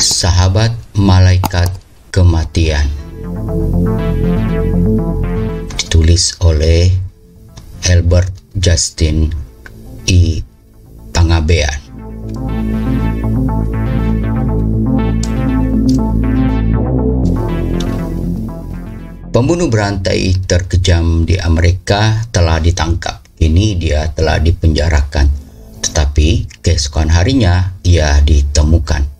Sahabat Malaikat Kematian, ditulis oleh Albert Justin I. Pangabean. Pembunuh berantai terkejam di Amerika telah ditangkap. Kini dia telah dipenjarakan. Tetapi keesokan harinya ia ditemukan.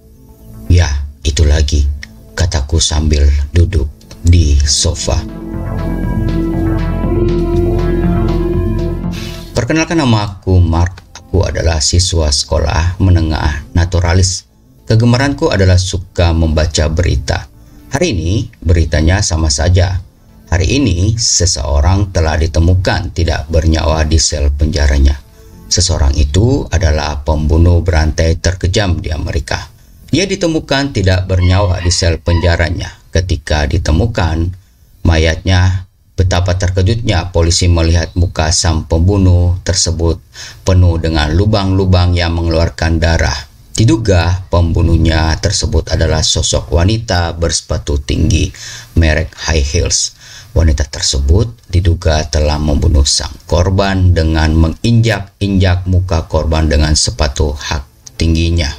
Ya, itu lagi, kataku sambil duduk di sofa. Perkenalkan, nama aku Mark. Aku adalah siswa sekolah menengah naturalis. Kegemaranku adalah suka membaca berita. Hari ini beritanya sama saja. Hari ini seseorang telah ditemukan tidak bernyawa di sel penjaranya. Seseorang itu adalah pembunuh berantai terkejam di Amerika. Ia ditemukan tidak bernyawa di sel penjaranya. Ketika ditemukan mayatnya, betapa terkejutnya polisi melihat muka sang pembunuh tersebut penuh dengan lubang-lubang yang mengeluarkan darah. Diduga pembunuhnya tersebut adalah sosok wanita bersepatu tinggi merek high heels. Wanita tersebut diduga telah membunuh sang korban dengan menginjak-injak muka korban dengan sepatu hak tingginya.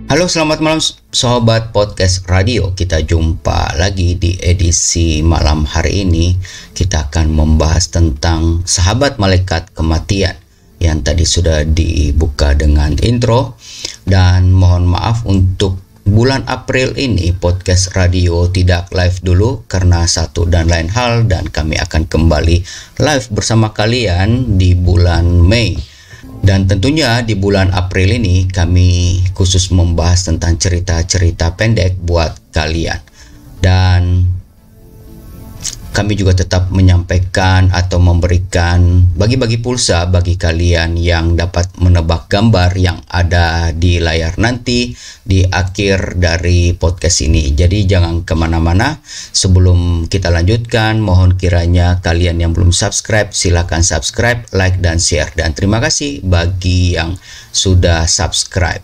Halo, selamat malam sobat podcast radio. Kita jumpa lagi di edisi malam hari ini. Kita akan membahas tentang Sahabat Malaikat Kematian yang tadi sudah dibuka dengan intro. Dan mohon maaf untuk bulan April ini podcast radio tidak live dulu karena satu dan lain hal, dan kami akan kembali live bersama kalian di bulan Mei. Dan tentunya di bulan April ini kami khusus membahas tentang cerita-cerita pendek buat kalian. Dan kami juga tetap menyampaikan atau memberikan bagi-bagi pulsa bagi kalian yang dapat menebak gambar yang ada di layar nanti di akhir dari podcast ini. Jadi jangan kemana-mana. Sebelum kita lanjutkan, mohon kiranya kalian yang belum subscribe, silakan subscribe, like, dan share. Dan terima kasih bagi yang sudah subscribe.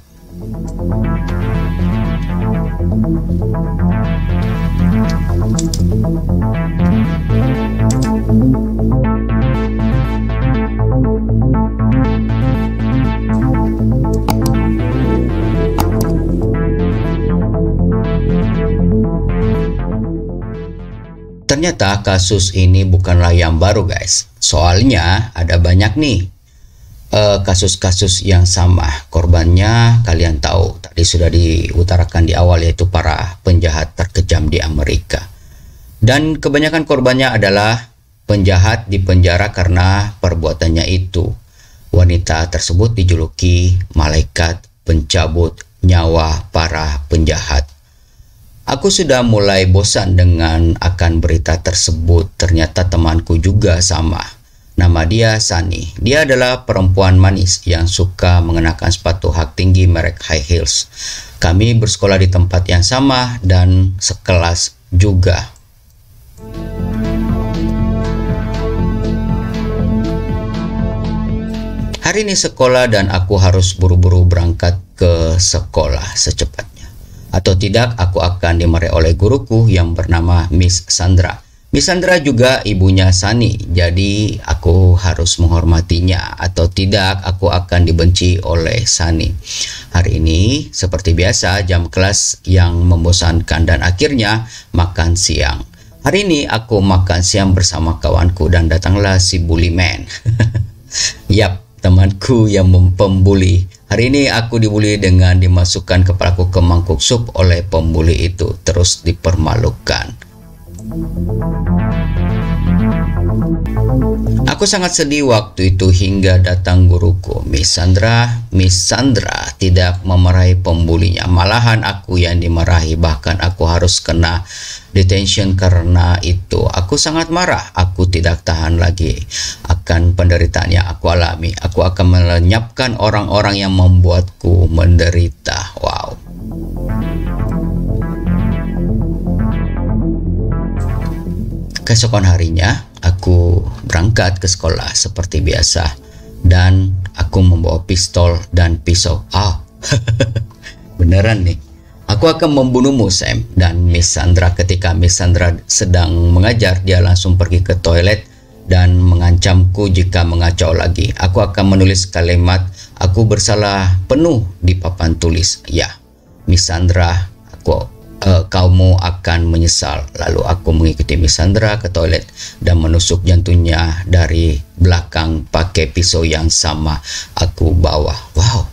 Ternyata kasus ini bukanlah yang baru, guys. Soalnya ada banyak nih kasus-kasus yang sama. Korbannya kalian tahu, tadi sudah diutarakan di awal, yaitu para penjahat terkejam di Amerika. Dan kebanyakan korbannya adalah penjahat dipenjara karena perbuatannya itu. Wanita tersebut dijuluki malaikat pencabut nyawa para penjahat. Aku sudah mulai bosan dengan akan berita tersebut. Ternyata temanku juga sama. Nama dia Sunny. Dia adalah perempuan manis yang suka mengenakan sepatu hak tinggi merek high heels. Kami bersekolah di tempat yang sama dan sekelas juga. Hari ini sekolah dan aku harus buru-buru berangkat ke sekolah secepatnya. Atau tidak, aku akan dimarahi oleh guruku yang bernama Miss Sandra. Miss Sandra juga ibunya Sunny, jadi aku harus menghormatinya. Atau tidak, aku akan dibenci oleh Sunny. Hari ini, seperti biasa, jam kelas yang membosankan dan akhirnya makan siang. Hari ini aku makan siang bersama kawanku dan datanglah si bully man. Yap, temanku yang pembuli. Hari ini aku dibully dengan dimasukkan kepalaku ke mangkuk sup oleh pembuli itu. Terus dipermalukan. Aku sangat sedih waktu itu hingga datang guruku, Miss Sandra. Miss Sandra tidak memarahi pembulinya, malahan aku yang dimarahi, bahkan aku harus kena detention karena itu. Aku sangat marah, aku tidak tahan lagi akan penderitaan yang aku alami. Aku akan melenyapkan orang-orang yang membuatku menderita. Wow. Keesokan harinya, aku berangkat ke sekolah seperti biasa dan aku membawa pistol dan pisau. Beneran nih. Aku akan membunuhmu, Sam. Dan Miss Sandra, ketika Miss Sandra sedang mengajar, dia langsung pergi ke toilet dan mengancamku jika mengacau lagi. Aku akan menulis kalimat "aku bersalah" penuh di papan tulis. Ya, Miss Sandra, kamu akan menyesal. Lalu aku mengikuti Miss Sandra ke toilet dan menusuk jantungnya dari belakang pakai pisau yang sama aku bawa. Wow.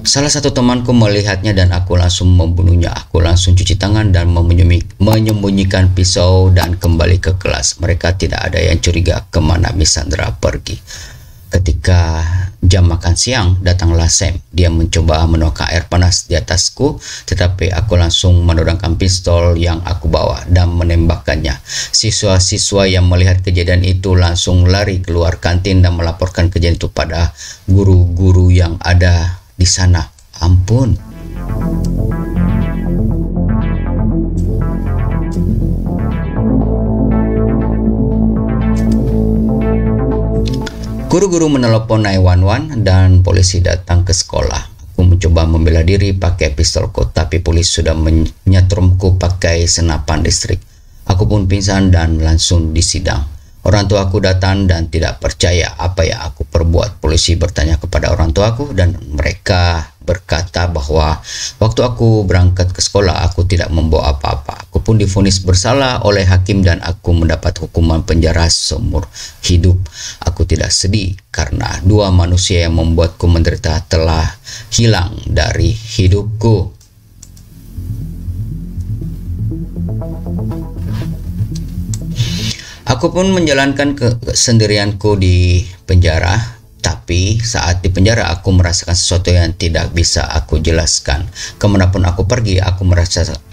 Salah satu temanku melihatnya dan aku langsung membunuhnya. Aku langsung cuci tangan dan menyembunyikan pisau dan kembali ke kelas. Mereka tidak ada yang curiga kemana Miss Sandra pergi. Ketika jam makan siang, datanglah Sam. Dia mencoba menuangkan air panas di atasku, tetapi aku langsung menodongkan pistol yang aku bawa dan menembakkannya. Siswa-siswa yang melihat kejadian itu langsung lari keluar kantin dan melaporkan kejadian itu pada guru-guru yang ada di sana. Ampun. Guru-guru menelepon 911 dan polisi datang ke sekolah. Aku mencoba membela diri pakai pistolku, tapi polisi sudah menyetrumku pakai senapan listrik. Aku pun pingsan dan langsung disidang. Orang tuaku datang dan tidak percaya apa yang aku perbuat. Polisi bertanya kepada orang tuaku dan mereka berkata bahwa waktu aku berangkat ke sekolah aku tidak membawa apa-apa. Aku pun divonis bersalah oleh hakim dan aku mendapat hukuman penjara seumur hidup. Aku tidak sedih karena dua manusia yang membuatku menderita telah hilang dari hidupku. Aku pun menjalankan kesendirianku di penjara, tapi saat di penjara aku merasakan sesuatu yang tidak bisa aku jelaskan. Kemanapun aku pergi, aku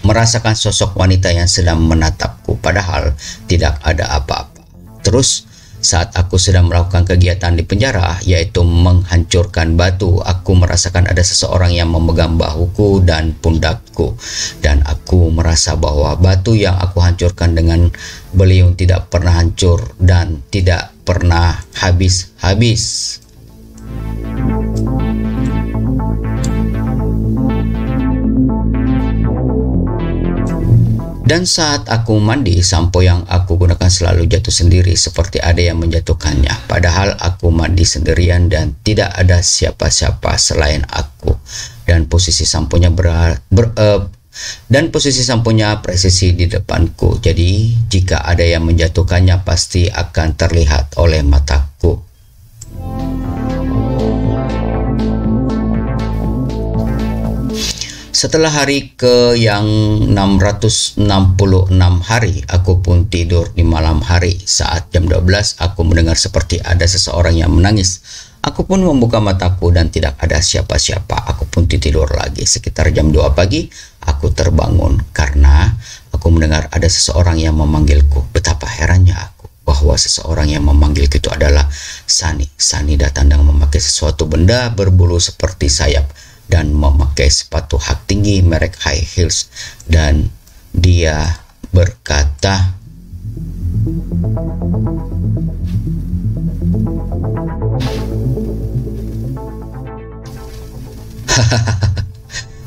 merasakan sosok wanita yang sedang menatapku, padahal tidak ada apa-apa. Terus, saat aku sedang melakukan kegiatan di penjara, yaitu menghancurkan batu, aku merasakan ada seseorang yang memegang bahuku dan pundakku. Dan aku merasa bahwa batu yang aku hancurkan dengan beliung tidak pernah hancur dan tidak pernah habis-habis. Dan saat aku mandi, sampo yang aku gunakan selalu jatuh sendiri seperti ada yang menjatuhkannya. Padahal aku mandi sendirian dan tidak ada siapa-siapa selain aku. Dan posisi samponya presisi di depanku. Jadi jika ada yang menjatuhkannya pasti akan terlihat oleh mataku. Setelah hari ke yang 666 hari, aku pun tidur di malam hari. Saat jam 12, aku mendengar seperti ada seseorang yang menangis. Aku pun membuka mataku dan tidak ada siapa-siapa. Aku pun tidur lagi. Sekitar jam 2 pagi, aku terbangun karena aku mendengar ada seseorang yang memanggilku. Betapa herannya aku bahwa seseorang yang memanggilku itu adalah Sunny. Sunny datang dengan memakai sesuatu benda berbulu seperti sayap dan memakai sepatu hak tinggi merek high heels, dan dia berkata,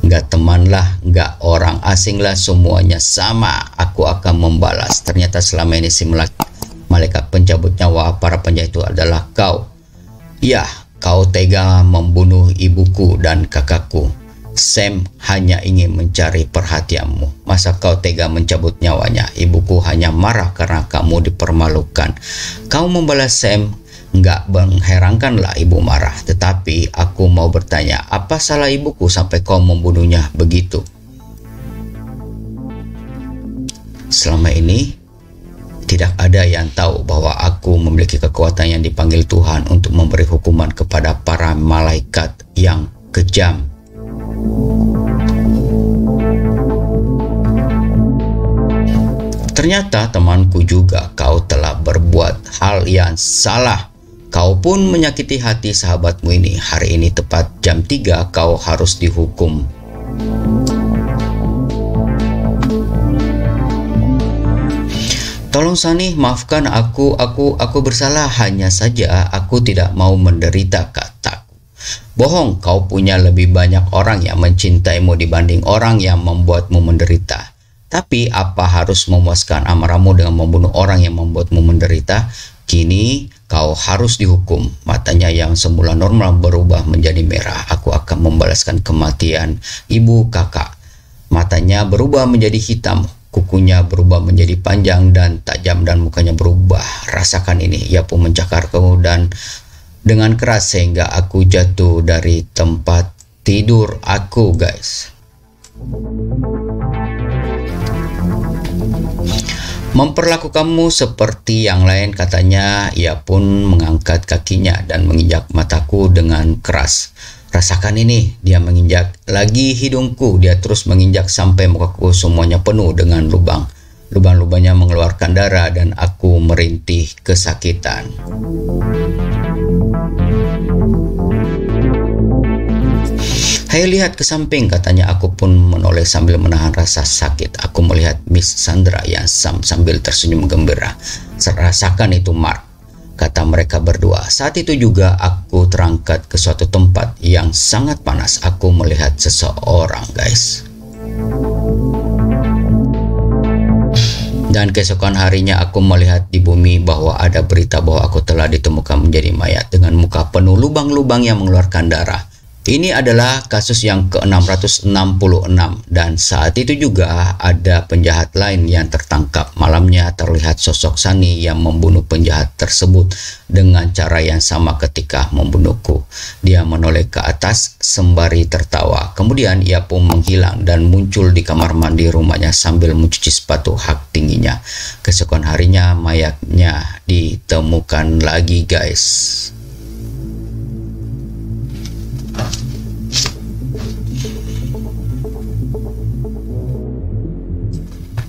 "Nggak teman lah, nggak orang asing lah, semuanya sama. Aku akan membalas. Ternyata selama ini si malaikat pencabut nyawa para penjahat itu adalah kau. Ya, kau tega membunuh ibuku dan kakakku. Sam hanya ingin mencari perhatianmu. Masa kau tega mencabut nyawanya? Ibuku hanya marah karena kamu dipermalukan. Kau membalas Sam. Nggak mengherankanlah ibu marah. Tetapi aku mau bertanya, apa salah ibuku sampai kau membunuhnya begitu?" selama ini tidak ada yang tahu bahwa aku memiliki kekuatan yang dipanggil Tuhan untuk memberi hukuman kepada para malaikat yang kejam. Ternyata temanku juga, kau telah berbuat hal yang salah. Kau pun menyakiti hati sahabatmu ini. Hari ini tepat jam 3 kau harus dihukum. Tolong Sani, maafkan aku bersalah, hanya saja aku tidak mau menderita, kataku. Bohong, kau punya lebih banyak orang yang mencintaimu dibanding orang yang membuatmu menderita. Tapi apa harus memuaskan amarahmu dengan membunuh orang yang membuatmu menderita? Kini kau harus dihukum. Matanya yang semula normal berubah menjadi merah. Aku akan membalaskan kematian ibu kakak. Matanya berubah menjadi hitam. Kukunya berubah menjadi panjang dan tajam dan mukanya berubah. Rasakan ini. Ia pun mencakarku dan dengan keras sehingga aku jatuh dari tempat tidur aku, guys. Memperlakukanmu seperti yang lain, katanya. Ia pun mengangkat kakinya dan menginjak mataku dengan keras. Rasakan ini, dia menginjak lagi hidungku. Dia terus menginjak sampai mukaku semuanya penuh dengan lubang. Lubang-lubangnya mengeluarkan darah dan aku merintih kesakitan. Hai, lihat ke samping, katanya. Aku pun menoleh sambil menahan rasa sakit. Aku melihat Miss Sandra yang sambil tersenyum gembira. Rasakan itu, Mark, kata mereka berdua. Saat itu juga aku terangkat ke suatu tempat yang sangat panas. Aku melihat seseorang, guys. Dan keesokan harinya aku melihat di bumi bahwa ada berita bahwa aku telah ditemukan menjadi mayat dengan muka penuh lubang-lubang yang mengeluarkan darah. Ini adalah kasus yang ke-666 dan saat itu juga ada penjahat lain yang tertangkap. Malamnya terlihat sosok Sani yang membunuh penjahat tersebut dengan cara yang sama ketika membunuhku. Dia menoleh ke atas sembari tertawa. Kemudian ia pun menghilang dan muncul di kamar mandi rumahnya sambil mencuci sepatu hak tingginya. Keesokan harinya mayatnya ditemukan lagi, guys.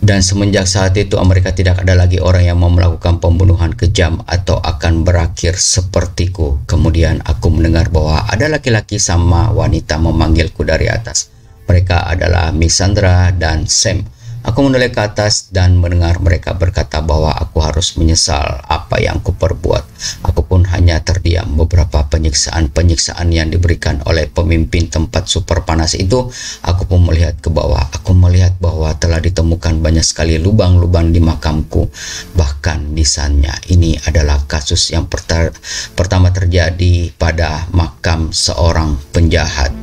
Dan semenjak saat itu Amerika tidak ada lagi orang yang mau melakukan pembunuhan kejam atau akan berakhir sepertiku. Kemudian aku mendengar bahwa ada laki-laki sama wanita memanggilku dari atas. Mereka adalah Miss Sandra dan Sam. Aku menoleh ke atas dan mendengar mereka berkata bahwa aku harus menyesal apa yang kuperbuat. Aku pun hanya terdiam. Beberapa penyiksaan yang diberikan oleh pemimpin tempat super panas itu, aku pun melihat ke bawah. Aku melihat bahwa telah ditemukan banyak sekali lubang-lubang di makamku. Bahkan nisannya. Ini adalah kasus yang pertama terjadi pada makam seorang penjahat.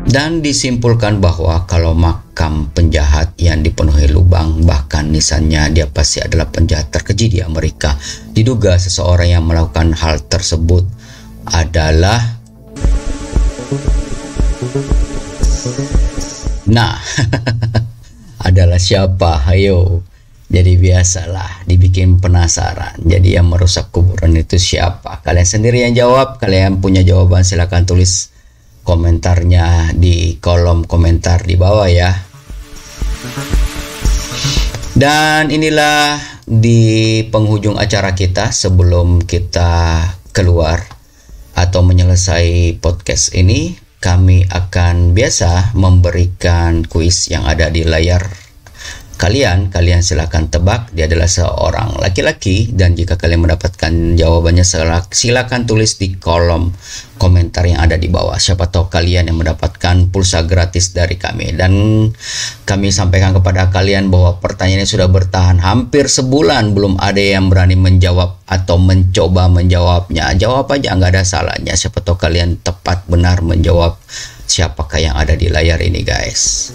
Dan disimpulkan bahwa kalau makam penjahat yang dipenuhi lubang, bahkan nisannya, dia pasti adalah penjahat terkeji di Amerika. Diduga seseorang yang melakukan hal tersebut adalah adalah siapa? Ayo. Jadi biasalah dibikin penasaran. Jadi yang merusak kuburan itu siapa? Kalian sendiri yang jawab. Kalian punya jawaban silahkan tulis komentarnya di kolom komentar di bawah ya. Dan inilah di penghujung acara kita. Sebelum kita keluar atau menyelesai podcast ini, kami akan biasa memberikan kuis yang ada di layar kalian silahkan tebak. Dia adalah seorang laki-laki, dan jika kalian mendapatkan jawabannya silakan tulis di kolom komentar yang ada di bawah. Siapa tahu kalian yang mendapatkan pulsa gratis dari kami. Dan kami sampaikan kepada kalian bahwa pertanyaan ini sudah bertahan hampir sebulan, belum ada yang berani menjawab atau mencoba menjawabnya. Jawab aja, nggak ada salahnya. Siapa tahu kalian tepat benar menjawab siapakah yang ada di layar ini, guys.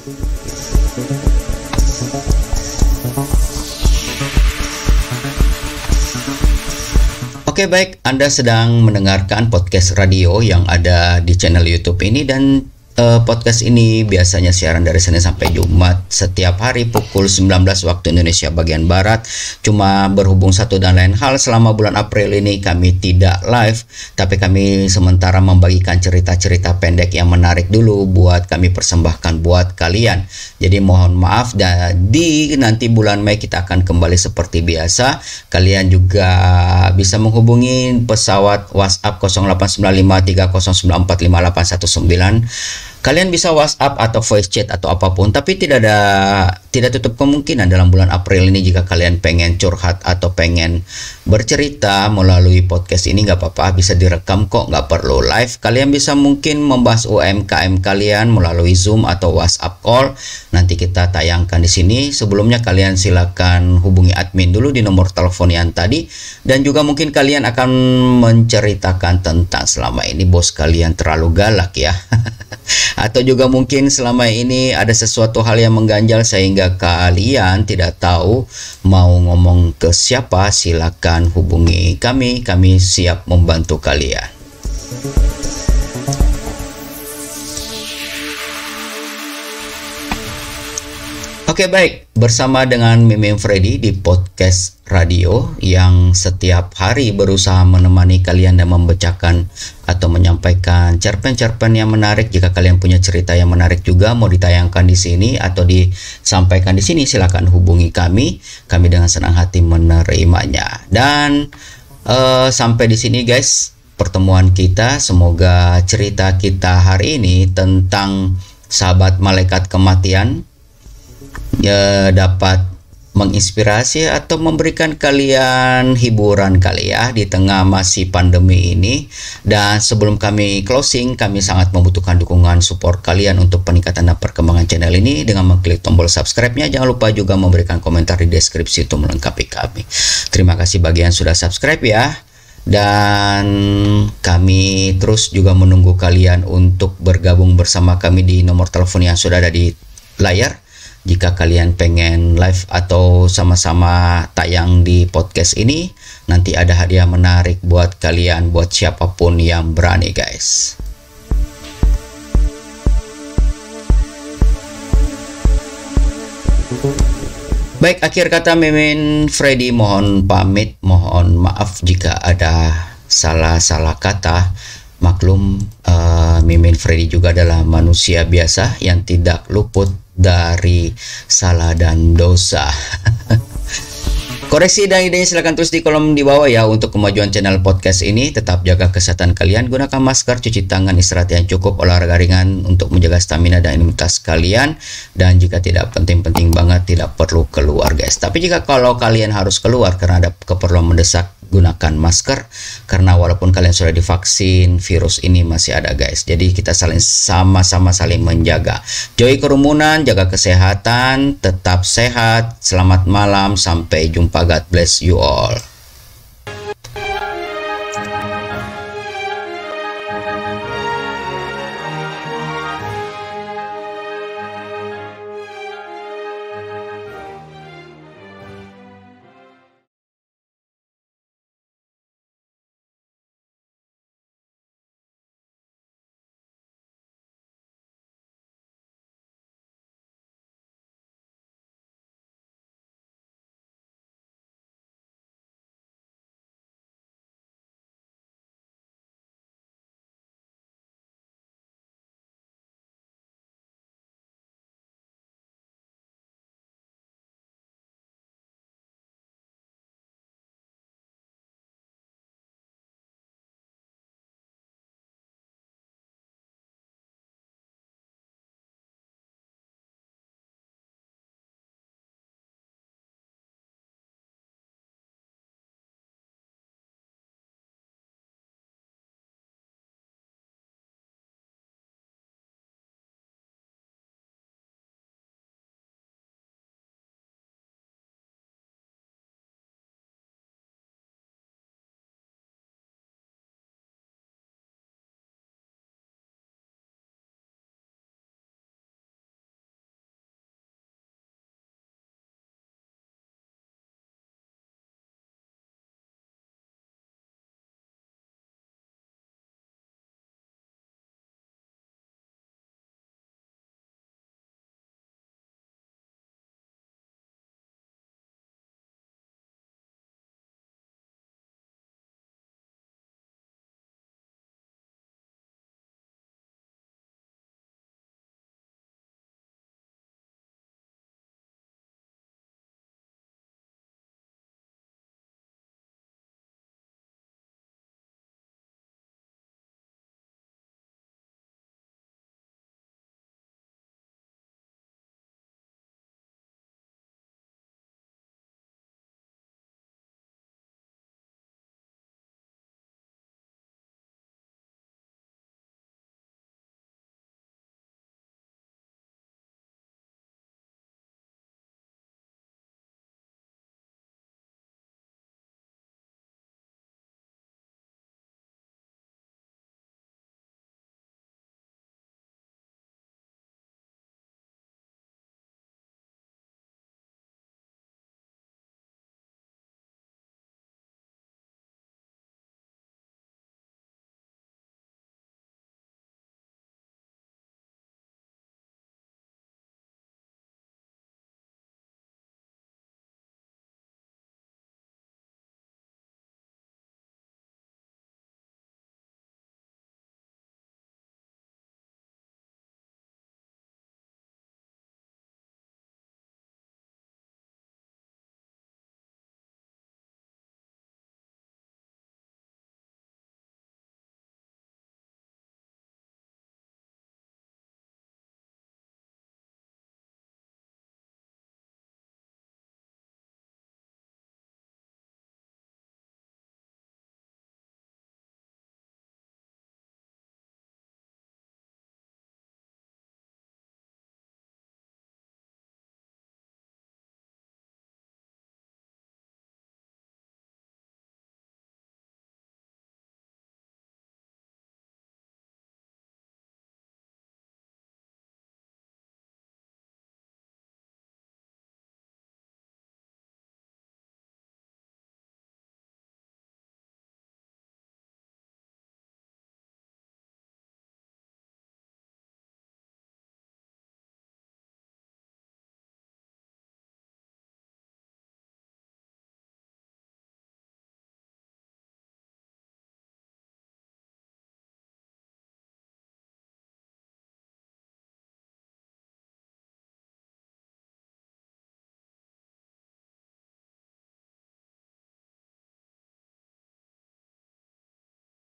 Oke, baik, Anda sedang mendengarkan podcast radio yang ada di channel YouTube ini, dan podcast ini biasanya siaran dari Senin sampai Jumat setiap hari pukul 19 waktu Indonesia bagian Barat. Cuma berhubung satu dan lain hal, selama bulan April ini kami tidak live, tapi kami sementara membagikan cerita-cerita pendek yang menarik dulu buat kami persembahkan buat kalian. Jadi mohon maaf, dan di nanti bulan Mei kita akan kembali seperti biasa. Kalian juga bisa menghubungi pesawat WhatsApp 089530945819. Kalian bisa WhatsApp atau voice chat atau apapun, tapi tidak tutup kemungkinan dalam bulan April ini jika kalian pengen curhat atau pengen bercerita melalui podcast ini, nggak apa-apa, bisa direkam kok, nggak perlu live. Kalian bisa mungkin membahas UMKM kalian melalui Zoom atau WhatsApp call. Nanti kita tayangkan di sini. Sebelumnya kalian silakan hubungi admin dulu di nomor telepon yang tadi, dan juga mungkin kalian akan menceritakan tentang selama ini bos kalian terlalu galak ya. Atau juga mungkin selama ini ada sesuatu hal yang mengganjal sehingga kalian tidak tahu mau ngomong ke siapa. Silakan hubungi kami siap membantu kalian. Oke, baik, bersama dengan Mimin Freddy di podcast radio yang setiap hari berusaha menemani kalian dan membacakan atau menyampaikan cerpen-cerpen yang menarik. Jika kalian punya cerita yang menarik juga mau ditayangkan di sini atau disampaikan di sini, silakan hubungi kami dengan senang hati menerimanya. Dan sampai di sini guys pertemuan kita. Semoga cerita kita hari ini tentang sahabat malaikat kematian ya dapat menginspirasi atau memberikan kalian hiburan kali ya di tengah masih pandemi ini. Dan sebelum kami closing, kami sangat membutuhkan dukungan support kalian untuk peningkatan dan perkembangan channel ini dengan mengklik tombol subscribe-nya. Jangan lupa juga memberikan komentar di deskripsi untuk melengkapi kami. Terima kasih bagi yang sudah subscribe ya. Dan kami terus juga menunggu kalian untuk bergabung bersama kami di nomor telepon yang sudah ada di layar. Jika kalian pengen live atau sama-sama tayang di podcast ini, nanti ada hadiah menarik buat kalian, buat siapapun yang berani guys. Baik, akhir kata Mimin Freddy mohon pamit, mohon maaf jika ada salah-salah kata. Maklum, Mimin Freddy juga adalah manusia biasa yang tidak luput dari salah dan dosa. Koreksi dan idenya silahkan tulis di kolom di bawah ya. Untuk kemajuan channel podcast ini, tetap jaga kesehatan kalian, gunakan masker, cuci tangan, istirahat yang cukup, olahraga ringan untuk menjaga stamina dan imunitas kalian. Dan jika tidak penting-penting banget, tidak perlu keluar guys. Tapi jika kalau kalian harus keluar karena ada keperluan mendesak, gunakan masker, karena walaupun kalian sudah divaksin, virus ini masih ada guys. Jadi kita sama-sama saling menjaga. Jauhi kerumunan, jaga kesehatan, tetap sehat. Selamat malam, sampai jumpa. God bless you all.